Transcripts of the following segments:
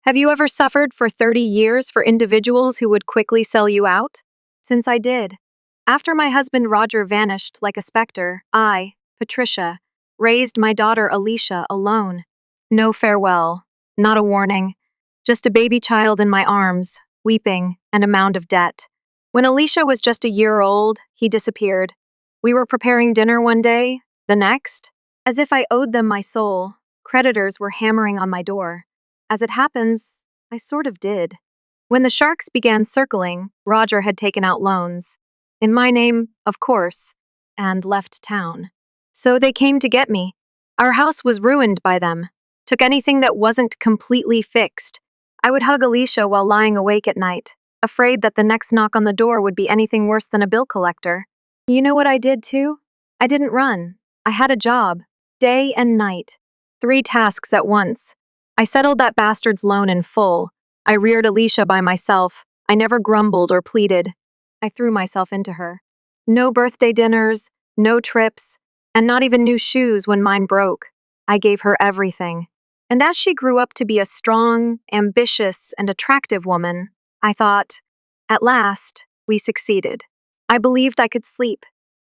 Have you ever suffered for 30 years for individuals who would quickly sell you out? Since I did. After my husband Roger vanished like a specter, I, Patricia, raised my daughter Alicia alone. No farewell, not a warning, just a baby child in my arms, weeping, and a mound of debt. When Alicia was just a year old, he disappeared. We were preparing dinner one day, the next. As if I owed them my soul, creditors were hammering on my door. As it happens, I sort of did. When the sharks began circling, Roger had taken out loans. In my name, of course, and left town. So they came to get me. Our house was ruined by them. Took anything that wasn't completely fixed. I would hug Alicia while lying awake at night, afraid that the next knock on the door would be anything worse than a bill collector. You know what I did too? I didn't run. I had a job, day and night. 3 tasks at once. I settled that bastard's loan in full. I reared Alicia by myself. I never grumbled or pleaded. I threw myself into her. No birthday dinners, no trips, and not even new shoes when mine broke. I gave her everything. And as she grew up to be a strong, ambitious, and attractive woman, I thought, at last, we succeeded. I believed I could sleep.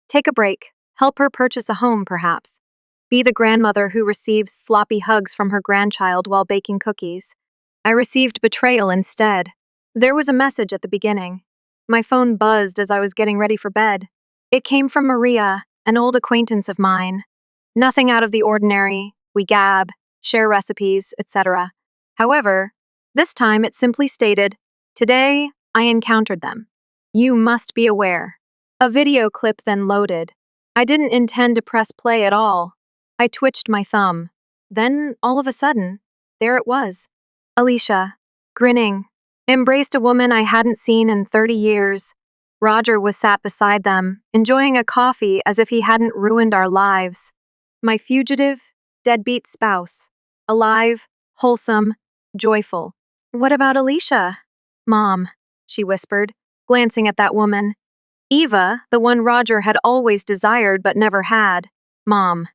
Take a break. Help her purchase a home, perhaps. Be the grandmother who receives sloppy hugs from her grandchild while baking cookies. I received betrayal instead. There was a message at the beginning. My phone buzzed as I was getting ready for bed. It came from Maria, an old acquaintance of mine. Nothing out of the ordinary. We gab, share recipes, etc. However, this time it simply stated, "Today, I encountered them. You must be aware." A video clip then loaded. I didn't intend to press play at all. I twitched my thumb. Then, all of a sudden, there it was. Alicia, grinning, embraced a woman I hadn't seen in 30 years. Roger was sat beside them, enjoying a coffee as if he hadn't ruined our lives. My fugitive, deadbeat spouse. Alive, wholesome, joyful. What about Alicia? Mom, she whispered, glancing at that woman. Eva, the one Roger had always desired but never had. Mom.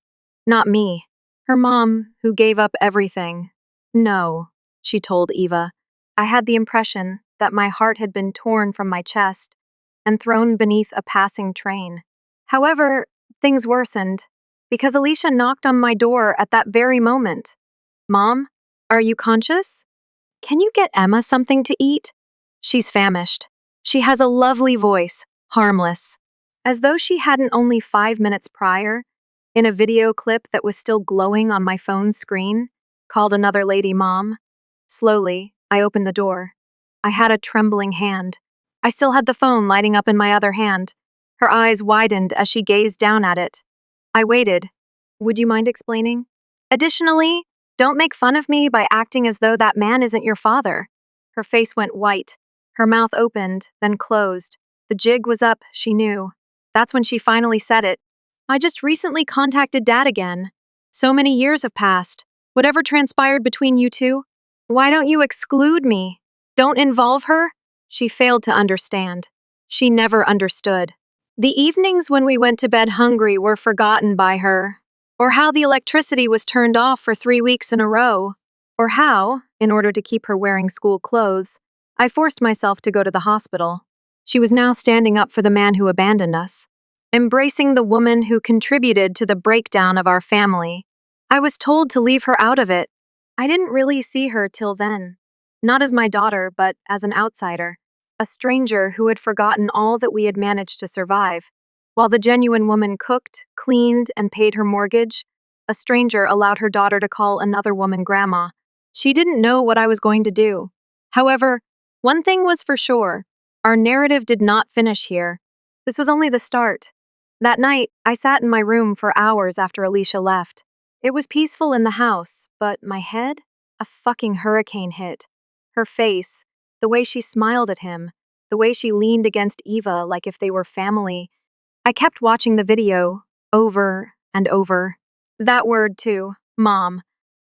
Not me. Her mom, who gave up everything. No, she told Eva. I had the impression that my heart had been torn from my chest and thrown beneath a passing train. However, things worsened, because Alicia knocked on my door at that very moment. Mom, are you conscious? Can you get Emma something to eat? She's famished. She has a lovely voice, harmless. As though she hadn't only 5 minutes prior, in a video clip that was still glowing on my phone's screen, called another lady Mom. Slowly, I opened the door. I had a trembling hand. I still had the phone lighting up in my other hand. Her eyes widened as she gazed down at it. I waited. Would you mind explaining? Additionally, don't make fun of me by acting as though that man isn't your father. Her face went white. Her mouth opened, then closed. The jig was up, she knew. That's when she finally said it. I just recently contacted Dad again. So many years have passed. Whatever transpired between you two? Why don't you exclude me? Don't involve her? She failed to understand. She never understood. The evenings when we went to bed hungry were forgotten by her. Or how the electricity was turned off for 3 weeks in a row. Or how, in order to keep her wearing school clothes, I forced myself to go to the hospital. She was now standing up for the man who abandoned us, embracing the woman who contributed to the breakdown of our family. I was told to leave her out of it. I didn't really see her till then. Not as my daughter, but as an outsider. A stranger who had forgotten all that we had managed to survive. While the genuine woman cooked, cleaned, and paid her mortgage, a stranger allowed her daughter to call another woman grandma. She didn't know what I was going to do. However, one thing was for sure. Our narrative did not finish here. This was only the start. That night, I sat in my room for hours after Alicia left. It was peaceful in the house, but my head? A fucking hurricane hit. Her face, the way she smiled at him, the way she leaned against Eva like if they were family. I kept watching the video, over and over. That word too, Mom.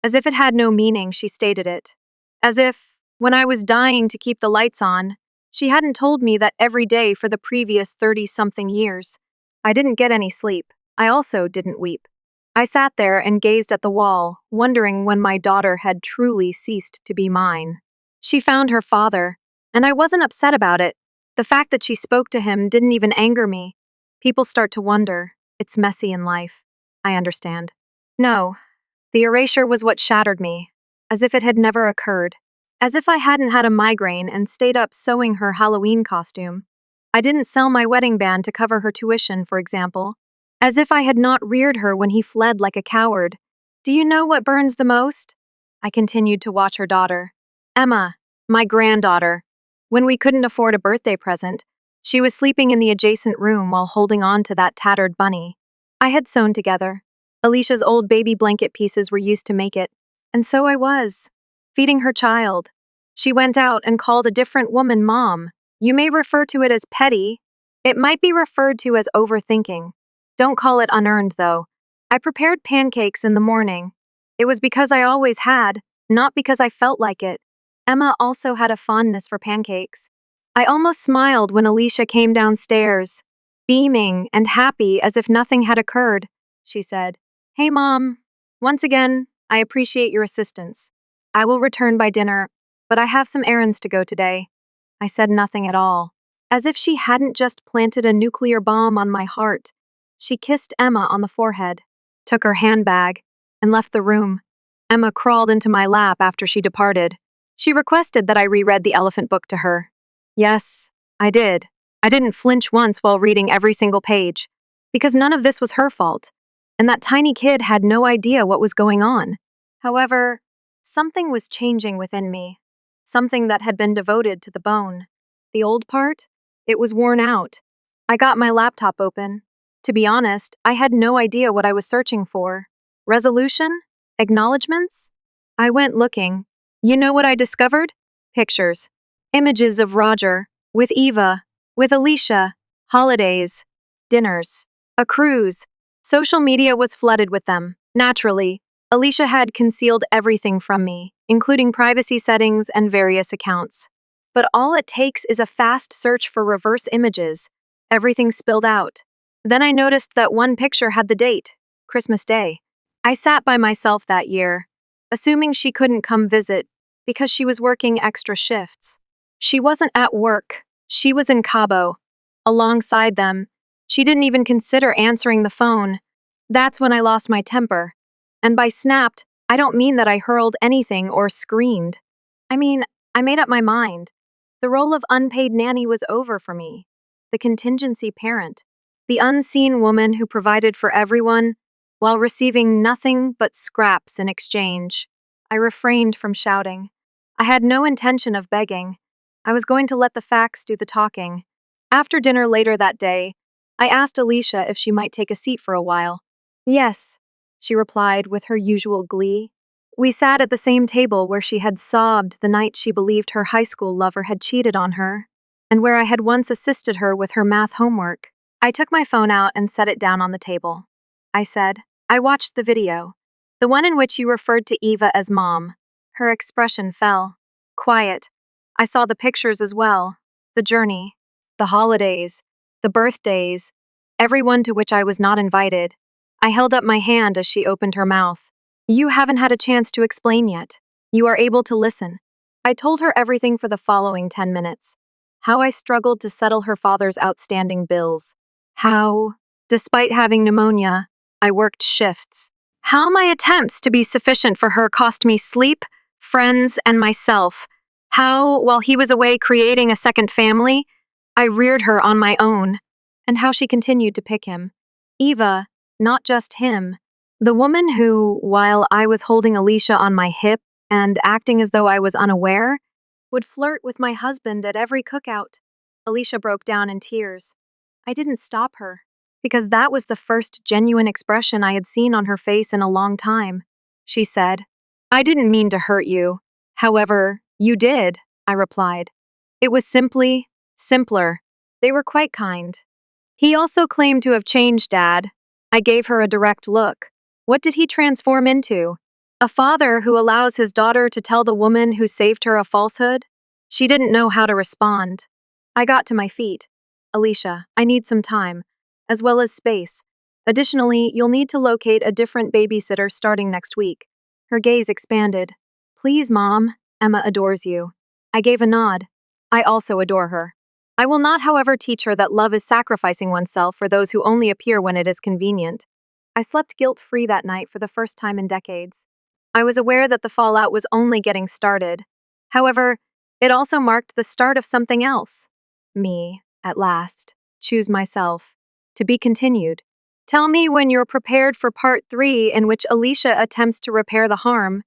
As if it had no meaning, she stated it. As if, when I was dying to keep the lights on, she hadn't told me that every day for the previous 30-something years. I didn't get any sleep. I also didn't weep. I sat there and gazed at the wall, wondering when my daughter had truly ceased to be mine. She found her father, and I wasn't upset about it. The fact that she spoke to him didn't even anger me. People start to wonder. It's messy in life. I understand. No, the erasure was what shattered me, as if it had never occurred. As if I hadn't had a migraine and stayed up sewing her Halloween costume. I didn't sell my wedding band to cover her tuition, for example. As if I had not reared her when he fled like a coward. Do you know what burns the most? I continued to watch her daughter. Emma, my granddaughter. When we couldn't afford a birthday present, she was sleeping in the adjacent room while holding on to that tattered bunny. I had sewn together. Alicia's old baby blanket pieces were used to make it. And so I was. Feeding her child. She went out and called a different woman mom. You may refer to it as petty. It might be referred to as overthinking. Don't call it unearned, though. I prepared pancakes in the morning. It was because I always had, not because I felt like it. Emma also had a fondness for pancakes. I almost smiled when Alicia came downstairs, beaming and happy as if nothing had occurred. She said, "Hey, Mom. Once again, I appreciate your assistance. I will return by dinner, but I have some errands to go today." I said nothing at all, as if she hadn't just planted a nuclear bomb on my heart. She kissed Emma on the forehead, took her handbag, and left the room. Emma crawled into my lap after she departed. She requested that I reread The Elephant Book to her. Yes, I did. I didn't flinch once while reading every single page, because none of this was her fault, and that tiny kid had no idea what was going on. However, something was changing within me, something that had been devoted to the bone. The old part? It was worn out. I got my laptop open. To be honest, I had no idea what I was searching for. Resolution? Acknowledgements? I went looking. You know what I discovered? Pictures. Images of Roger, with Eva, with Alicia, holidays, dinners, a cruise. Social media was flooded with them. Naturally, Alicia had concealed everything from me, including privacy settings and various accounts. But all it takes is a fast search for reverse images. Everything spilled out. Then I noticed that one picture had the date, Christmas Day. I sat by myself that year, assuming she couldn't come visit because she was working extra shifts. She wasn't at work. She was in Cabo. Alongside them, she didn't even consider answering the phone. That's when I lost my temper. And by snapped, I don't mean that I hurled anything or screamed. I mean, I made up my mind. The role of unpaid nanny was over for me. The contingency parent. The unseen woman who provided for everyone while receiving nothing but scraps in exchange. I refrained from shouting. I had no intention of begging. I was going to let the facts do the talking. After dinner later that day, I asked Alicia if she might take a seat for a while. Yes, she replied with her usual glee. We sat at the same table where she had sobbed the night she believed her high school lover had cheated on her, and where I had once assisted her with her math homework. I took my phone out and set it down on the table. I said, I watched the video, the one in which you referred to Eva as Mom. Her expression fell. Quiet. I saw the pictures as well, the journey, the holidays, the birthdays, everyone to which I was not invited. I held up my hand as she opened her mouth. You haven't had a chance to explain yet. You are able to listen. I told her everything for the following 10 minutes. How I struggled to settle her father's outstanding bills. How, despite having pneumonia, I worked shifts. How my attempts to be sufficient for her cost me sleep, friends, and myself. How, while he was away creating a second family, I reared her on my own. And how she continued to pick him. Eva, not just him. The woman who, while I was holding Alicia on my hip and acting as though I was unaware, would flirt with my husband at every cookout. Alicia broke down in tears. I didn't stop her, because that was the first genuine expression I had seen on her face in a long time. She said, I didn't mean to hurt you. However, you did, I replied. It was simply simpler. They were quite kind. He also claimed to have changed, Dad. I gave her a direct look. What did he transform into? A father who allows his daughter to tell the woman who saved her a falsehood? She didn't know how to respond. I got to my feet. Alicia, I need some time, as well as space, Additionally, you'll need to locate a different babysitter starting next week. Her gaze expanded. Please, Mom. Emma adores you. I gave a nod. I also adore her. I will not, however, teach her that love is sacrificing oneself for those who only appear when it is convenient. I slept guilt-free that night for the first time in decades. I was aware that the fallout was only getting started. However, it also marked the start of something else. Me, at last. Choose myself. To be continued. Tell me when you're prepared for part 3, in which Alicia attempts to repair the harm,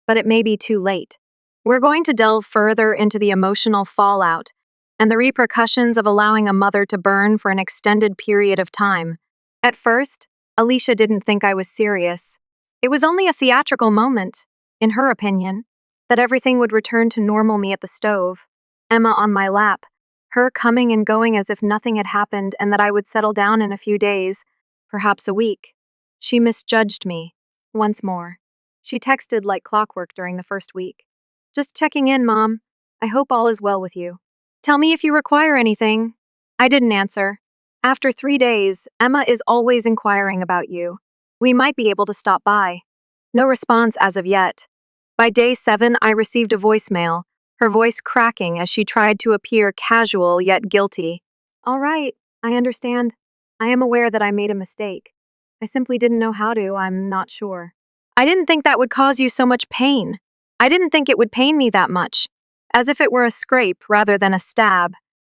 but it may be too late. We're going to delve further into the emotional fallout and the repercussions of allowing a mother to burn for an extended period of time. At first, Alicia didn't think I was serious. It was only a theatrical moment, in her opinion, that everything would return to normal. Me at the stove, Emma on my lap, her coming and going as if nothing had happened, and that I would settle down in a few days, perhaps a week. She misjudged me. Once more. She texted like clockwork during the first week. Just checking in, Mom. I hope all is well with you. Tell me if you require anything. I didn't answer. After 3 days, Emma is always inquiring about you. We might be able to stop by. No response as of yet. By day 7, I received a voicemail, her voice cracking as she tried to appear casual yet guilty. All right, I understand. I am aware that I made a mistake. I simply didn't know how to, I'm not sure. I didn't think that would cause you so much pain. I didn't think it would pain me that much. As if it were a scrape rather than a stab.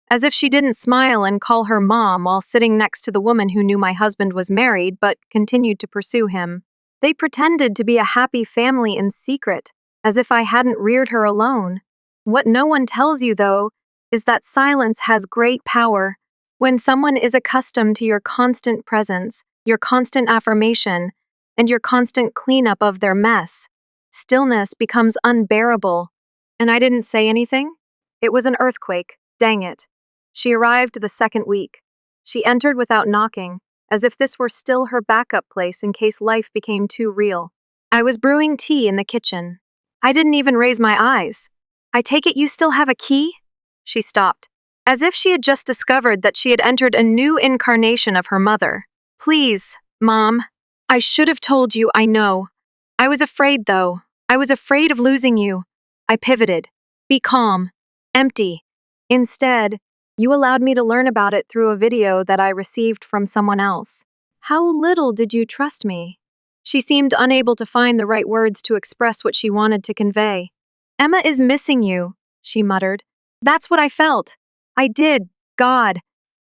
As if she didn't smile and call her mom while sitting next to the woman who knew my husband was married but continued to pursue him. They pretended to be a happy family in secret, as if I hadn't reared her alone. What no one tells you, though, is that silence has great power. When someone is accustomed to your constant presence, your constant affirmation, and your constant cleanup of their mess, stillness becomes unbearable. And I didn't say anything? It was an earthquake, dang it. She arrived the second week. She entered without knocking, as if this were still her backup place in case life became too real. I was brewing tea in the kitchen. I didn't even raise my eyes. I take it you still have a key? She stopped, as if she had just discovered that she had entered a new incarnation of her mother. Please, Mom. I should have told you, I know. I was afraid, though. I was afraid of losing you. I pivoted. Be calm. Empty. Instead, you allowed me to learn about it through a video that I received from someone else. How little did you trust me? She seemed unable to find the right words to express what she wanted to convey. Emma is missing you, she muttered. That's what I felt. I did, God.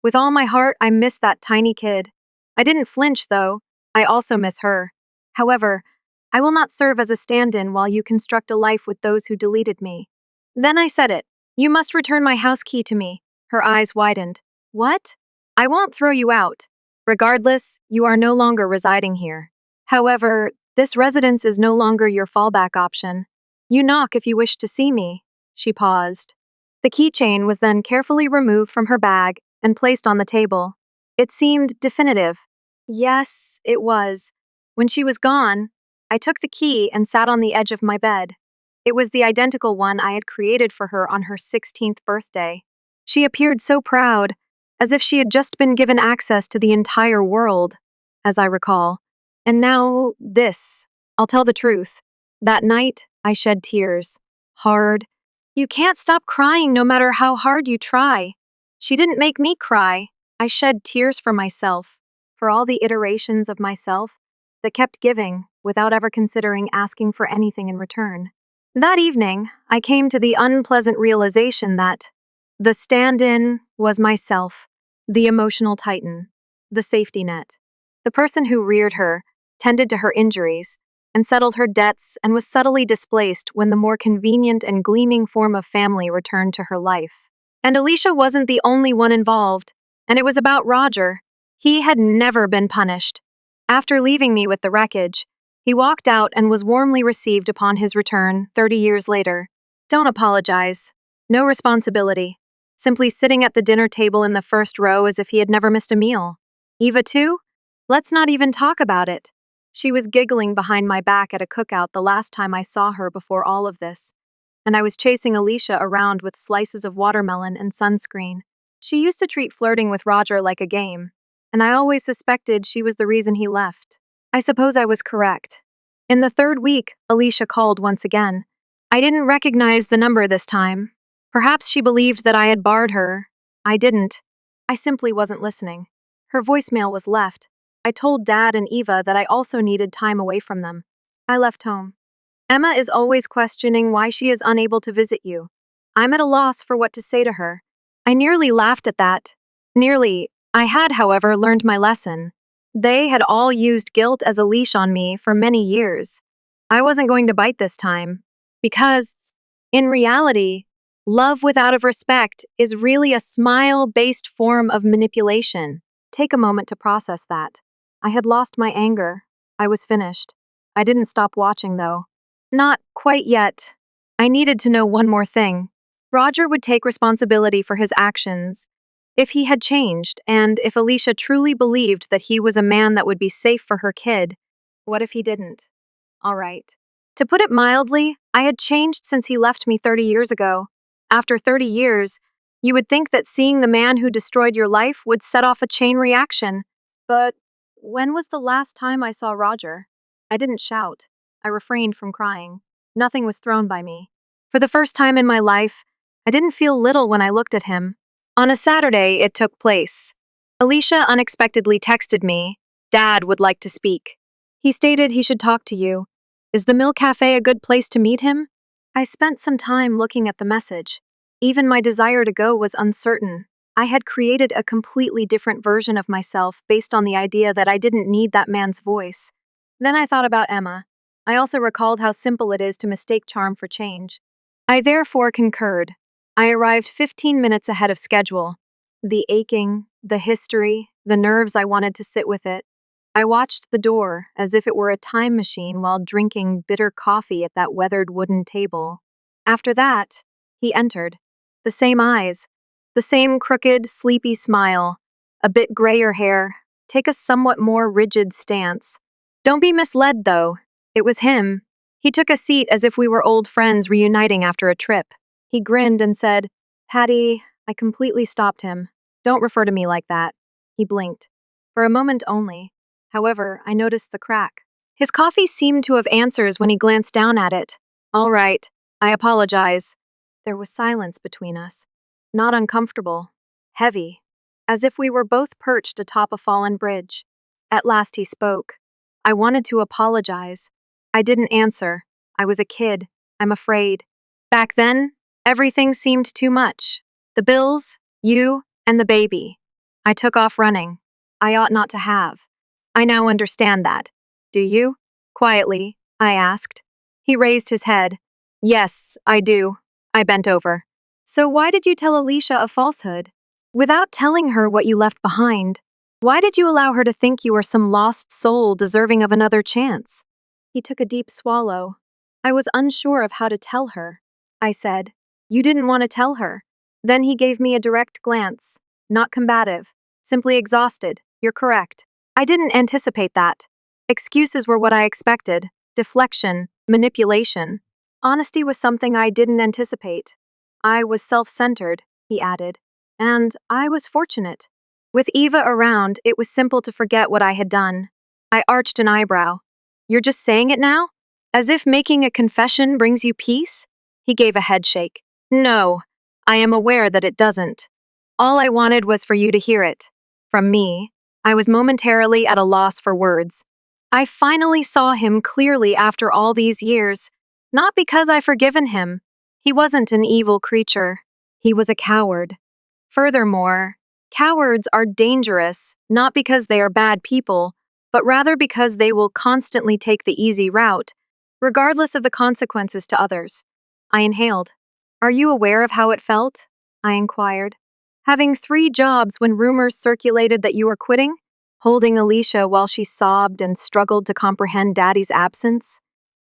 With all my heart, I miss that tiny kid. I didn't flinch, though. I also miss her. However, I will not serve as a stand-in while you construct a life with those who deleted me. Then I said it. You must return my house key to me. Her eyes widened. What? I won't throw you out. Regardless, you are no longer residing here. However, this residence is no longer your fallback option. You knock if you wish to see me. She paused. The keychain was then carefully removed from her bag and placed on the table. It seemed definitive. Yes, it was. When she was gone, I took the key and sat on the edge of my bed. It was the identical one I had created for her on her 16th birthday. She appeared so proud, as if she had just been given access to the entire world, as I recall. And now, this. I'll tell the truth. That night, I shed tears. Hard. You can't stop crying no matter how hard you try. She didn't make me cry. I shed tears for myself, for all the iterations of myself that kept giving without ever considering asking for anything in return. That evening, I came to the unpleasant realization that the stand-in was myself, the emotional titan, the safety net, the person who reared her, tended to her injuries, and settled her debts and was subtly displaced when the more convenient and gleaming form of family returned to her life. And Alicia wasn't the only one involved, and it was about Roger. He had never been punished. After leaving me with the wreckage, he walked out and was warmly received upon his return 30 years later. Don't apologize. No responsibility. Simply sitting at the dinner table in the first row as if he had never missed a meal. Eva too? Let's not even talk about it. She was giggling behind my back at a cookout the last time I saw her before all of this, and I was chasing Alicia around with slices of watermelon and sunscreen. She used to treat flirting with Roger like a game. and I always suspected she was the reason he left. I suppose I was correct. In the third week, Alicia called once again. I didn't recognize the number this time. Perhaps she believed that I had barred her. I didn't. I simply wasn't listening. Her voicemail was left. I told Dad and Eva that I also needed time away from them. I left home. Emma is always questioning why she is unable to visit you. I'm at a loss for what to say to her. I nearly laughed at that. Nearly. I had, however, learned my lesson. They had all used guilt as a leash on me for many years. I wasn't going to bite this time. Because, in reality, love without of respect is really a smile-based form of manipulation. Take a moment to process that. I had lost my anger. I was finished. I didn't stop watching, though. Not quite yet. I needed to know one more thing. Roger would take responsibility for his actions. If he had changed, and if Alicia truly believed that he was a man that would be safe for her kid, what if he didn't? All right. To put it mildly, I had changed since he left me 30 years ago. After 30 years, you would think that seeing the man who destroyed your life would set off a chain reaction. But when was the last time I saw Roger? I didn't shout. I refrained from crying. Nothing was thrown by me. For the first time in my life, I didn't feel little when I looked at him. On a Saturday, it took place. Alicia unexpectedly texted me. Dad would like to speak. He stated he should talk to you. Is the Mill Cafe a good place to meet him? I spent some time looking at the message. Even my desire to go was uncertain. I had created a completely different version of myself based on the idea that I didn't need that man's voice. Then I thought about Emma. I also recalled how simple it is to mistake charm for change. I therefore concurred. I arrived 15 minutes ahead of schedule. The aching, the history, the nerves I wanted to sit with it. I watched the door as if it were a time machine while drinking bitter coffee at that weathered wooden table. After that, he entered. The same eyes, the same crooked, sleepy smile, a bit grayer hair, take a somewhat more rigid stance. Don't be misled, though. It was him. He took a seat as if we were old friends reuniting after a trip. He grinned and said, Patty, I completely stopped him. Don't refer to me like that. He blinked. For a moment only. However, I noticed the crack. His coffee seemed to have answers when he glanced down at it. All right, I apologize. There was silence between us. Not uncomfortable. Heavy. As if we were both perched atop a fallen bridge. At last he spoke. I wanted to apologize. I didn't answer. I was a kid. I'm afraid. Back then, everything seemed too much. The bills, you, and the baby. I took off running. I ought not to have. I now understand that. Do you? Quietly, I asked. He raised his head. Yes, I do. I bent over. So why did you tell Alicia a falsehood? Without telling her what you left behind, why did you allow her to think you were some lost soul deserving of another chance? He took a deep swallow. I was unsure of how to tell her. I said, You didn't want to tell her. Then he gave me a direct glance. Not combative. Simply exhausted. You're correct. I didn't anticipate that. Excuses were what I expected. Deflection. Manipulation. Honesty was something I didn't anticipate. I was self-centered, he added. And I was fortunate. With Eva around, it was simple to forget what I had done. I arched an eyebrow. You're just saying it now? As if making a confession brings you peace? He gave a head shake. No, I am aware that it doesn't. All I wanted was for you to hear it. From me. I was momentarily at a loss for words. I finally saw him clearly after all these years. Not because I've forgiven him. He wasn't an evil creature. He was a coward. Furthermore, cowards are dangerous, not because they are bad people, but rather because they will constantly take the easy route, regardless of the consequences to others. I inhaled. Are you aware of how it felt? I inquired. Having 3 jobs when rumors circulated that you were quitting? Holding Alicia while she sobbed and struggled to comprehend Daddy's absence?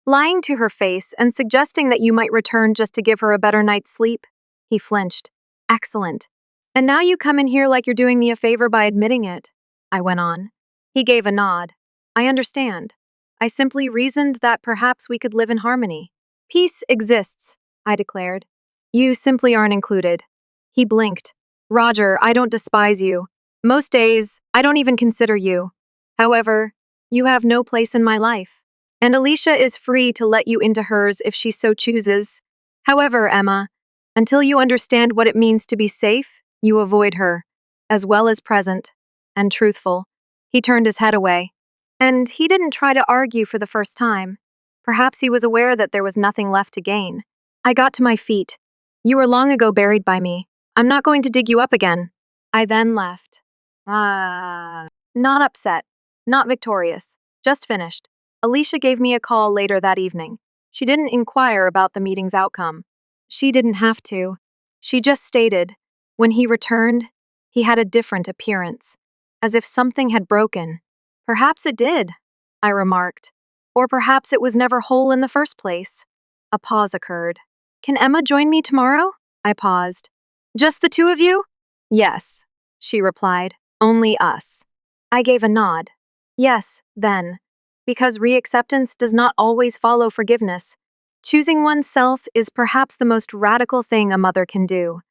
Lying to her face and suggesting that you might return just to give her a better night's sleep? He flinched. Excellent. And now you come in here like you're doing me a favor by admitting it, I went on. He gave a nod. I understand. I simply reasoned that perhaps we could live in harmony. Peace exists, I declared. You simply aren't included. He blinked. Roger, I don't despise you. Most days, I don't even consider you. However, you have no place in my life. And Alicia is free to let you into hers if she so chooses. However, Emma, until you understand what it means to be safe, you avoid her, as well as present and truthful. He turned his head away. And he didn't try to argue for the first time. Perhaps he was aware that there was nothing left to gain. I got to my feet. You were long ago buried by me. I'm not going to dig you up again. I then left. Not upset, not victorious, just finished. Alicia gave me a call later that evening. She didn't inquire about the meeting's outcome. She didn't have to. She just stated, when he returned, he had a different appearance, as if something had broken. Perhaps it did, I remarked. Or perhaps it was never whole in the first place. A pause occurred. Can Emma join me tomorrow? I paused. Just the two of you? Yes, she replied. Only us. I gave a nod. Yes, then. Because reacceptance does not always follow forgiveness. Choosing oneself is perhaps the most radical thing a mother can do.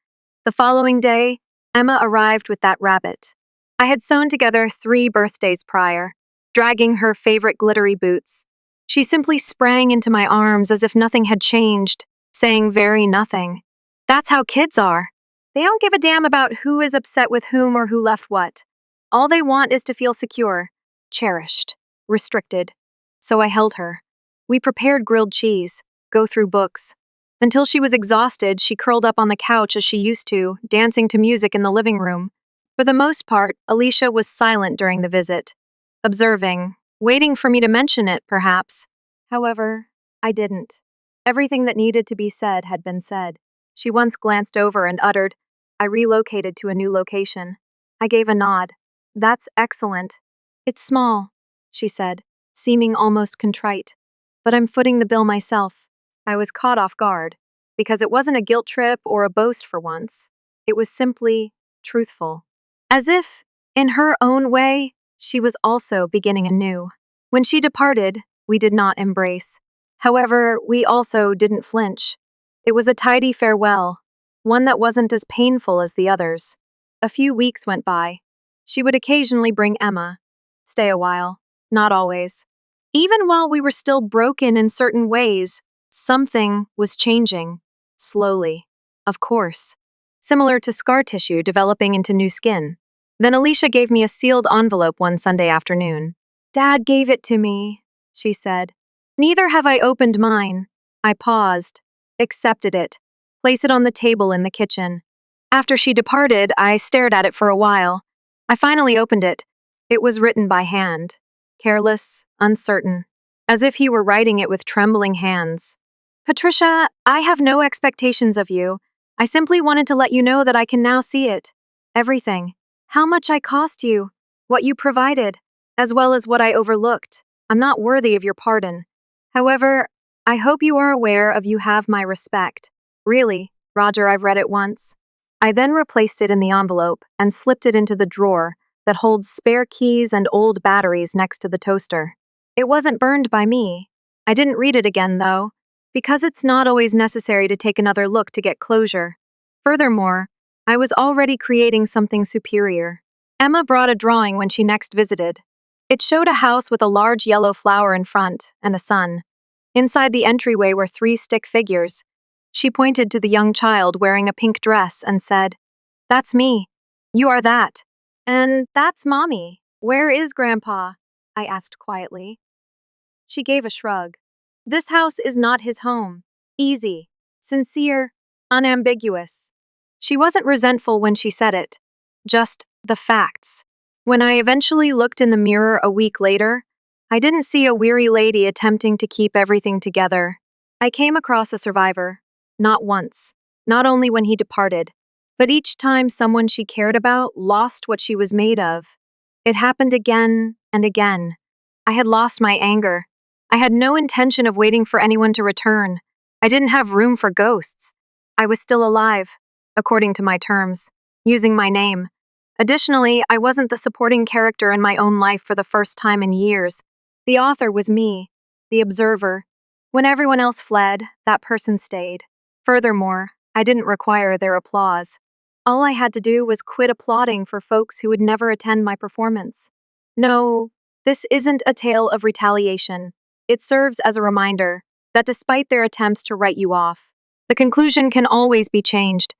The following day, Emma arrived with that rabbit. I had sewn together 3 birthdays prior, dragging her favorite glittery boots. She simply sprang into my arms as if nothing had changed, saying very nothing. That's how kids are. They don't give a damn about who is upset with whom or who left what. All they want is to feel secure, cherished, restricted. So I held her. We prepared grilled cheese, go through books. Until she was exhausted, she curled up on the couch as she used to, dancing to music in the living room. For the most part, Alicia was silent during the visit, observing, waiting for me to mention it, perhaps. However, I didn't. Everything that needed to be said had been said. She once glanced over and uttered, I relocated to a new location. I gave a nod. That's excellent. It's small, she said, seeming almost contrite. But I'm footing the bill myself. I was caught off guard, because it wasn't a guilt trip or a boast for once. It was simply truthful. As if, in her own way, she was also beginning anew. When she departed, we did not embrace. However, we also didn't flinch. It was a tidy farewell, one that wasn't as painful as the others. A few weeks went by. She would occasionally bring Emma. Stay a while. Not always. Even while we were still broken in certain ways, something was changing. Slowly. Of course. Similar to scar tissue developing into new skin. Then Alicia gave me a sealed envelope one Sunday afternoon. Dad gave it to me, she said. Neither have I opened mine. I paused, accepted it, placed it on the table in the kitchen. After she departed, I stared at it for a while. I finally opened it. It was written by hand, careless, uncertain, as if he were writing it with trembling hands. Patricia, I have no expectations of you. I simply wanted to let you know that I can now see it. Everything. How much I cost you. What you provided. As well as what I overlooked. I'm not worthy of your pardon. However, I hope you are aware of you have my respect. Really, Roger, I've read it once. I then replaced it in the envelope and slipped it into the drawer that holds spare keys and old batteries next to the toaster. It wasn't burned by me. I didn't read it again, though, because it's not always necessary to take another look to get closure. Furthermore, I was already creating something superior. Emma brought a drawing when she next visited. It showed a house with a large yellow flower in front and a sun. Inside the entryway were 3 stick figures. She pointed to the young child wearing a pink dress and said, That's me. You are that. And that's Mommy. Where is Grandpa? I asked quietly. She gave a shrug. This house is not his home. Easy, sincere, unambiguous. She wasn't resentful when she said it. Just the facts. When I eventually looked in the mirror a week later, I didn't see a weary lady attempting to keep everything together. I came across a survivor. Not once. Not only when he departed, but each time someone she cared about lost what she was made of. It happened again and again. I had lost my anger. I had no intention of waiting for anyone to return. I didn't have room for ghosts. I was still alive, according to my terms, using my name. Additionally, I wasn't the supporting character in my own life for the first time in years. The author was me, the observer. When everyone else fled, that person stayed. Furthermore, I didn't require their applause. All I had to do was quit applauding for folks who would never attend my performance. No, this isn't a tale of retaliation. It serves as a reminder that despite their attempts to write you off, the conclusion can always be changed.